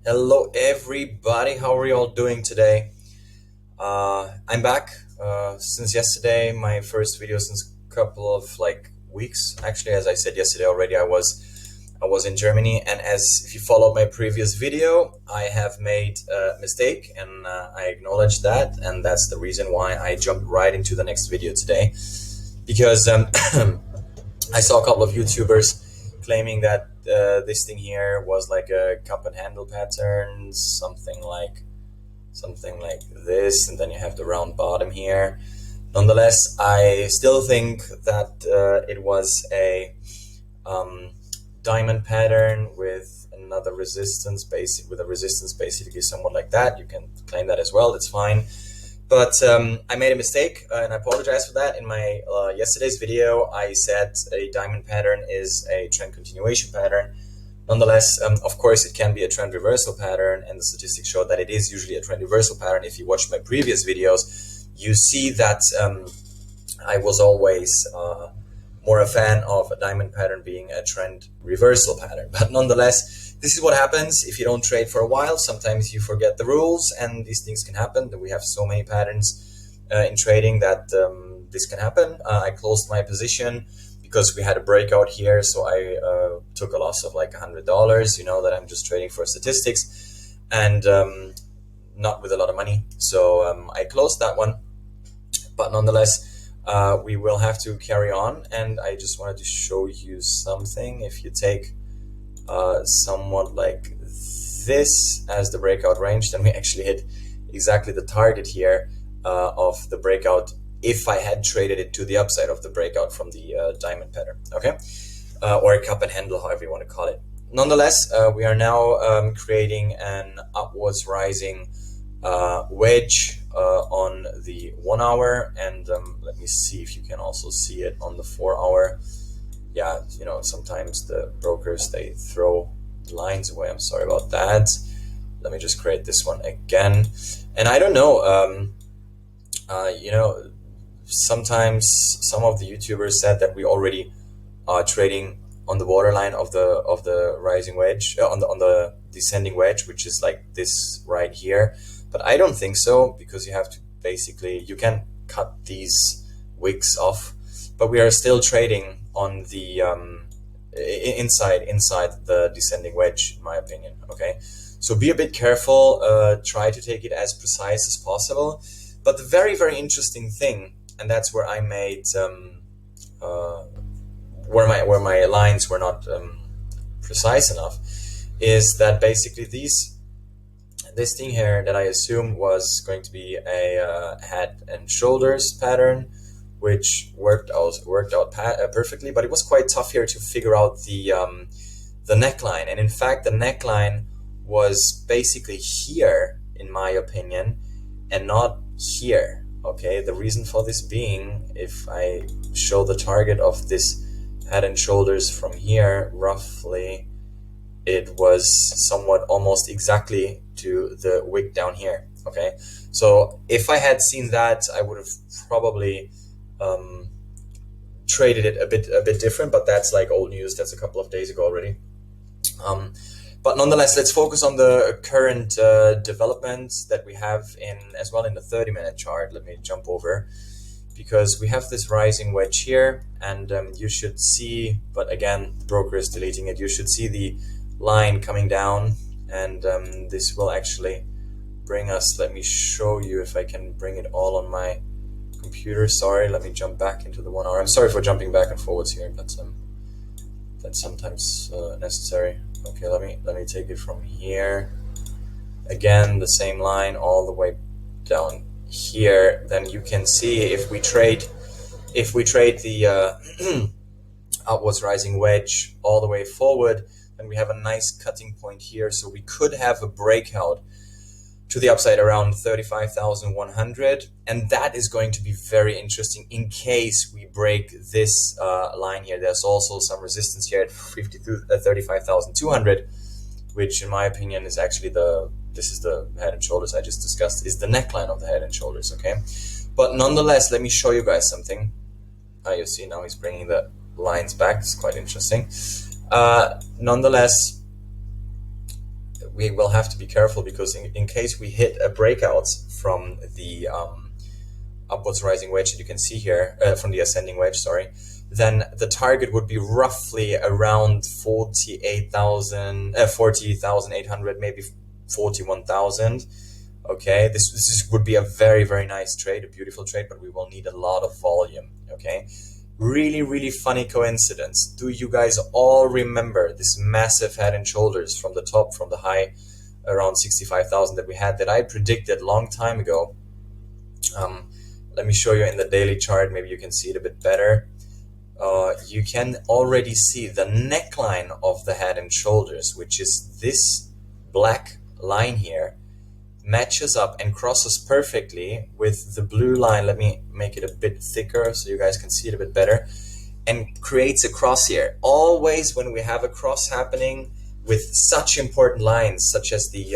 Hello, everybody. How are you all doing today? I'm back since yesterday. My first video since a couple of weeks. Actually, as I said yesterday already, I was in Germany, and as if you followed my previous video, I have made a mistake, and I acknowledge that, and that's the reason why I jumped right into the next video today, because I saw a couple of YouTubers claiming that this thing here was like a cup and handle pattern, something like this, and then you have the round bottom here. Nonetheless, I still think that it was a diamond pattern with another resistance, with a resistance basically somewhat like that. You can claim that as well. That's fine. But I made a mistake, and I apologize for that. In my yesterday's video, I said a diamond pattern is a trend continuation pattern. Nonetheless, of course, it can be a trend reversal pattern, and the statistics show that it is usually a trend reversal pattern. If you watch my previous videos, you see that I was always more a fan of a diamond pattern being a trend reversal pattern. But nonetheless, this is what happens if you don't trade for a while. Sometimes you forget the rules, and these things can happen. We have so many patterns in trading that this can happen. I closed my position because we had a breakout here, so I took a loss of like $100. You know that I'm just trading for statistics and not with a lot of money. So I closed that one, but nonetheless, we will have to carry on. And I just wanted to show you something. If you take somewhat like this as the breakout range, then we actually hit exactly the target here of the breakout if I had traded it to the upside of the breakout from the diamond pattern, okay? Or a cup and handle, however you want to call it. Nonetheless, we are now creating an upwards rising wedge on the 1 hour, and let me see if you can also see it on the 4 hour. Yeah, you know, sometimes the brokers, they throw the lines away. I'm sorry about that. Let me just create this one again. And I don't know, you know, sometimes some of the YouTubers said that we already are trading on the waterline of the rising wedge, on the descending wedge, which is like this right here. But I don't think so, because you have to basically, you can cut these wicks off, but we are still trading on the inside the descending wedge, in my opinion. Okay, so be a bit careful. Try to take it as precise as possible. But the very, very interesting thing, and that's where I made where my lines were not precise enough, is that basically this thing here that I assumed was going to be a head and shoulders pattern, which worked out perfectly, but it was quite tough here to figure out the neckline. And in fact, the neckline was basically here, in my opinion, and not here. Okay, the reason for this being, if I show the target of this head and shoulders from here, roughly, it was somewhat almost exactly to the wick down here. Okay, so if I had seen that, I would have probably traded it a bit different, but that's like old news. That's a couple of days ago already. But nonetheless, let's focus on the current developments that we have as well in the 30-minute chart. Let me jump over, because we have this rising wedge here, and you should see, but again, the broker is deleting it, you should see the line coming down, and this will actually bring us, let me show you if I can bring it all on my computer. Sorry, let me jump back into the 1 hour. I'm sorry for jumping back and forwards here, but that's sometimes necessary. Okay, let me take it from here. Again, the same line all the way down here. Then you can see if we trade the upwards rising wedge all the way forward, then we have a nice cutting point here. So we could have a breakout to the upside around 35,100, and that is going to be very interesting in case we break this line here. There's also some resistance here at 35,200, which in my opinion is actually this is the head and shoulders I just discussed, is the neckline of the head and shoulders. Okay, but nonetheless, let me show you guys something. You see now he's bringing the lines back. It's quite interesting. Nonetheless, we will have to be careful, because in case we hit a breakout from the upwards rising wedge that you can see here, from the ascending wedge, sorry, then the target would be roughly around 40,800, maybe 41,000. Okay, this would be a very, very nice trade, a beautiful trade, but we will need a lot of volume. Okay, really, really funny coincidence. Do you guys all remember this massive head and shoulders from the top, from the high around 65,000 that we had, that I predicted a long time ago? Let me show you in the daily chart. Maybe you can see it a bit better. You can already see the neckline of the head and shoulders, which is this black line here, matches up and crosses perfectly with the blue line. Let me make it a bit thicker so you guys can see it a bit better, and creates a cross here. Always when we have a cross happening with such important lines, such as the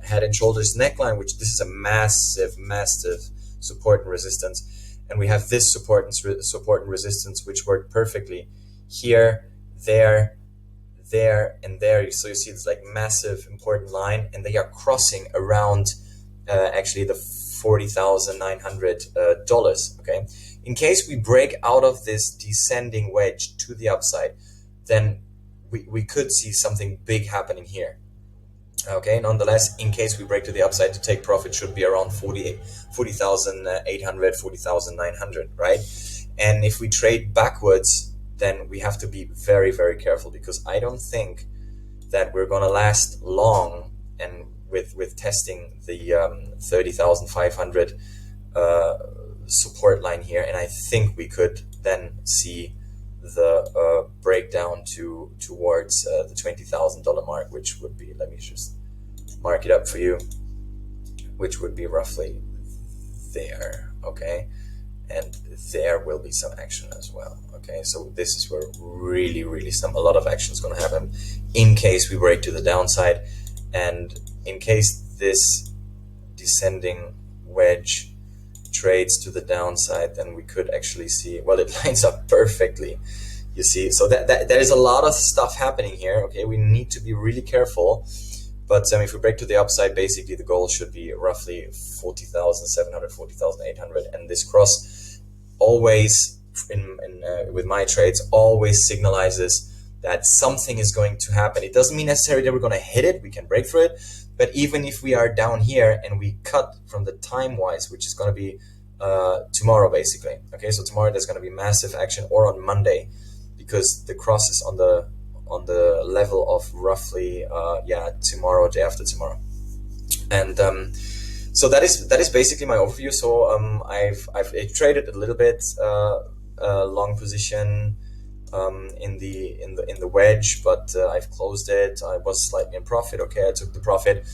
head and shoulders neckline, which this is a massive support and resistance, and we have this support and resistance, which work perfectly here, there, and there. So you see it's like massive important line, and they are crossing around actually the $40,900. Okay, in case we break out of this descending wedge to the upside, then we could see something big happening here. Okay, nonetheless, in case we break to the upside, to take profit should be around 40,800, 40,900, right? And if we trade backwards, then we have to be very, very careful, because I don't think that we're going to last long and with testing the 30,500 support line here. And I think we could then see the breakdown towards the $20,000 mark, which would be, let me just mark it up for you, which would be roughly there. Okay, and there will be some action as well. Okay, so this is where really a lot of action is going to happen in case we break to the downside, and in case this descending wedge trades to the downside, then we could actually see, well, it lines up perfectly, you see. So that there is a lot of stuff happening here. Okay, we need to be really careful. But if we break to the upside, basically the goal should be roughly 40,700, 40,800, and this cross always, with my trades, always signalizes that something is going to happen. It doesn't mean necessarily that we're going to hit it. We can break through it, but even if we are down here and we cut from the time-wise, which is going to be tomorrow, basically. Okay, so tomorrow there's going to be massive action, or on Monday, because the cross is on the level of roughly tomorrow, day after tomorrow. And so that is basically my overview. So I've traded a little bit long position in the wedge, but I've closed it. I was slightly in profit. Okay, I took the profit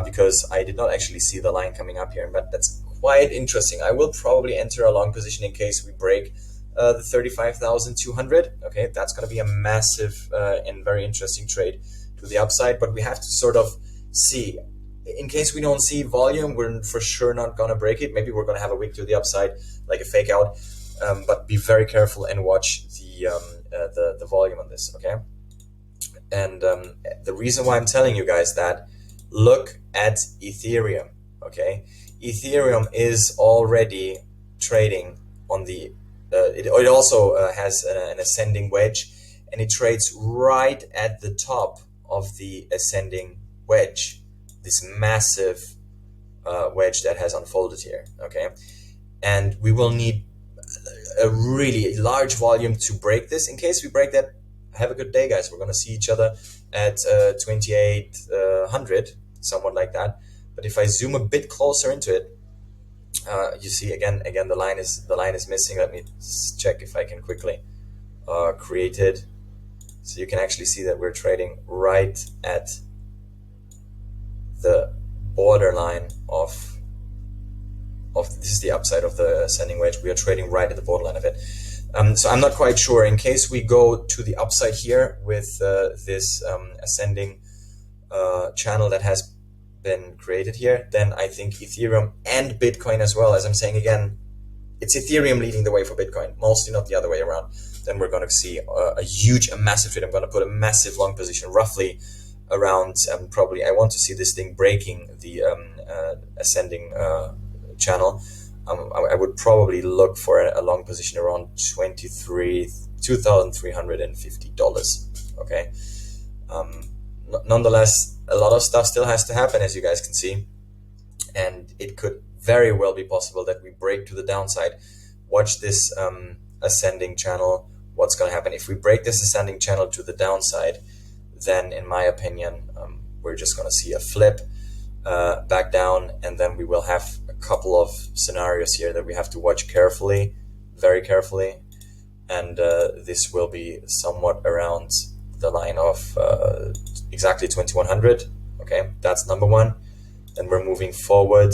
because I did not actually see the line coming up here, but that's quite interesting. I will probably enter a long position in case we break the 35,200. Okay, that's going to be a massive and very interesting trade to the upside, but we have to sort of see. In case we don't see volume, we're for sure not going to break it. Maybe we're going to have a wick to the upside, like a fake out, but be very careful and watch the volume on this. Okay, and the reason why I'm telling you guys that, look at Ethereum. Okay, Ethereum is already trading on the it also has an ascending wedge, and it trades right at the top of the ascending wedge, this massive wedge that has unfolded here. Okay, and we will need a really large volume to break this. In case we break that, have a good day, guys. We're going to see each other at 2,800, somewhat like that. But if I zoom a bit closer into it, you see again the line is missing. Let me check if I can quickly create it, so you can actually see that we're trading right at the borderline of this is the upside of the ascending wedge. We are trading right at the borderline of it. So I'm not quite sure. In case we go to the upside here with this ascending channel that has been created here, then I think Ethereum and Bitcoin as well, as I'm saying again, it's Ethereum leading the way for Bitcoin, mostly not the other way around. Then we're going to see a massive trade. I'm going to put a massive long position, roughly around probably, I want to see this thing breaking the ascending channel. I would probably look for a long position around $2,350. Okay. Nonetheless, a lot of stuff still has to happen, as you guys can see, and it could very well be possible that we break to the downside. Watch this ascending channel. What's going to happen if we break this ascending channel to the downside? Then, in my opinion, we're just going to see a flip back down, and then we will have a couple of scenarios here that we have to watch carefully, very carefully, and this will be somewhat around the line of exactly 2100. Okay, that's number one. Then we're moving forward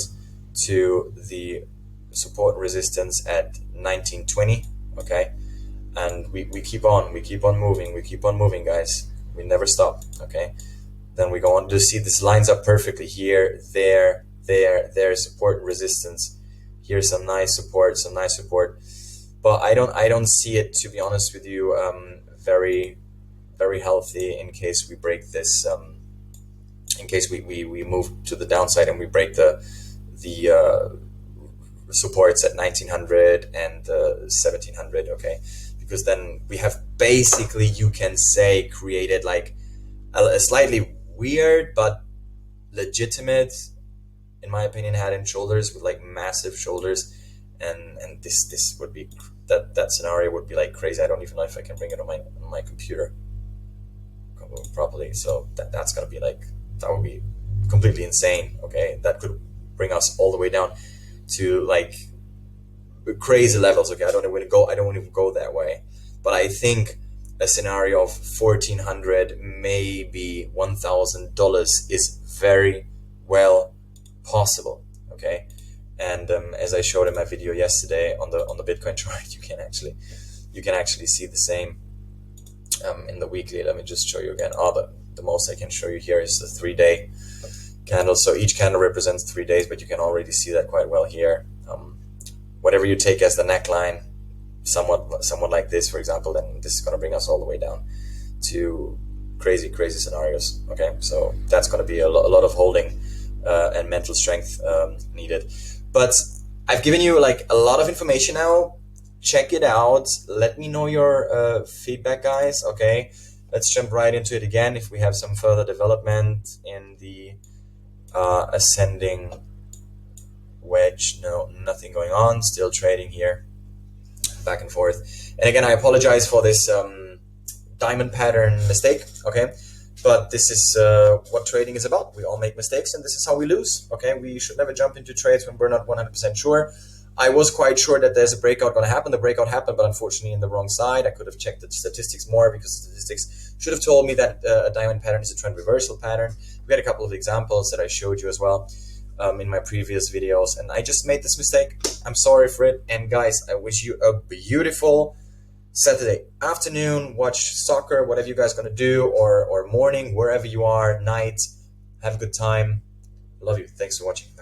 to the support and resistance at 1920. Okay, and we keep on moving, guys. We never stop. Okay, then we go on to see this lines up perfectly here, there, support and resistance. Here's some nice support, but I don't see it, to be honest with you, very healthy in case we break this, in case we move to the downside and we break the supports at 1900 and 1700. Okay, because then we have basically, you can say, created like a slightly weird but legitimate, in my opinion, head and shoulders with like massive shoulders, and this would be, that scenario would be like crazy. I don't even know if I can bring it on my computer properly. So that's gonna be like, that would be completely insane. Okay, that could bring us all the way down to like crazy levels. Okay, I don't even go that way, but I think a scenario of $1,400, maybe $1,000 is very well possible. Okay, and as I showed in my video yesterday on the Bitcoin chart, you can actually see the same in the weekly. Let me just show you again. The most I can show you here is the 3-day candle. So each candle represents 3 days, but you can already see that quite well here. Whatever you take as the neckline, somewhat like this, for example, then this is going to bring us all the way down to crazy scenarios. Okay, so that's going to be a lot of holding and mental strength needed. But I've given you like a lot of information now. Check it out. Let me know your feedback, guys. Okay, let's jump right into it again. If we have some further development in the ascending wedge, no, nothing going on. Still trading here, back and forth. And again, I apologize for this diamond pattern mistake. Okay, but this is what trading is about. We all make mistakes, and this is how we lose. Okay, we should never jump into trades when we're not 100% sure. I was quite sure that there's a breakout going to happen. The breakout happened, but unfortunately in the wrong side. I could have checked the statistics more, because the statistics should have told me that a diamond pattern is a trend reversal pattern. We had a couple of examples that I showed you as well in my previous videos, and I just made this mistake. I'm sorry for it. And guys, I wish you a beautiful Saturday afternoon. Watch soccer, whatever you guys are going to do, or morning, wherever you are, night. Have a good time. Love you. Thanks for watching. Bye.